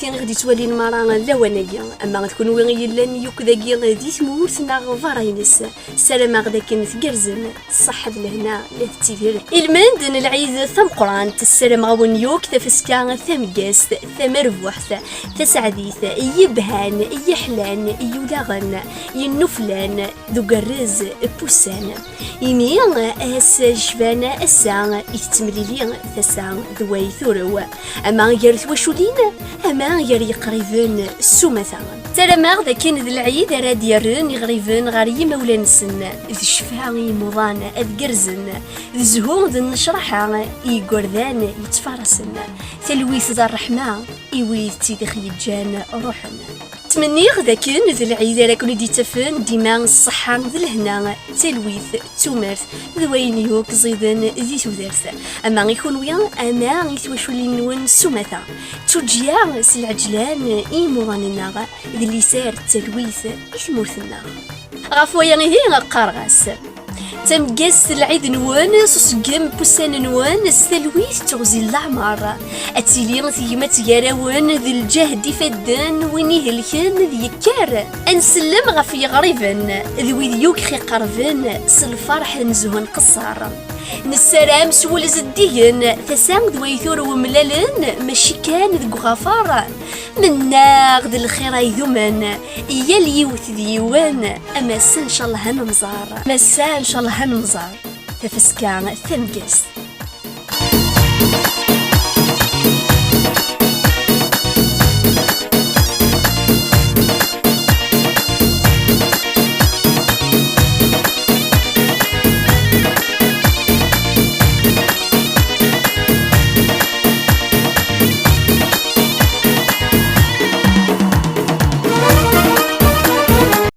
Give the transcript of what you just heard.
ثين غادي تولي المرأة لوانايا اما غتكون وين يلان يوك داكي غادي تمورتنا فراينس السلام غدا كاين تقرزن الصحة لهنا لا تتيدير المند العيد ثم قران السلام غاون يوك تفسكا ثمقاس ثمربوحث تسعديث يبهان يحلان يولاغن ينفلان ذو قرز بوسان يمي اس جفان الساعة يتمليلي ثسا ذوي ثورو اما يرث وشولين اما يري قريبين السومثا سلام غدا كاين ذا العيد راد يرن يغريبن غاري مولانسن ذ الشفاعي موضان اذ قرزن ذ زهور ذ النشرحة يقردان يتفارسن تلويث ذا الرحمة يويث تيدخ يجان روحن تمني غدا كاين ذا العيد راه كون دي تفن ديما الصحة ذ الهنا تلويث تومرث ذوين يوك زيدن ذي تودرث اما غيكون ويا اما غيتواشولين نون سومثا توجيا سلعجلان ايموراننا ذي اللي سار التلويث يثمورثنا غافويا غير قارغاس تمقاس العيد نوان سوسقم بوسان نوان السلويث تغزي العمر اتيلي ثيما تيراون ذي الجهد فدان وين يهلكن ذي يكار انسلم غفي غريبن ذوي ذيوك خي قربن سالفرح نزهن قصار نسرام سول زديين ثسام ذويثور وملالن ماشي كان ذو غفار من ناغد الخير يذمن يا اليوث ديوان اما سان ان شاء الله هنمزار مسا ان شاء الله هنمزار تفسكان ثمقس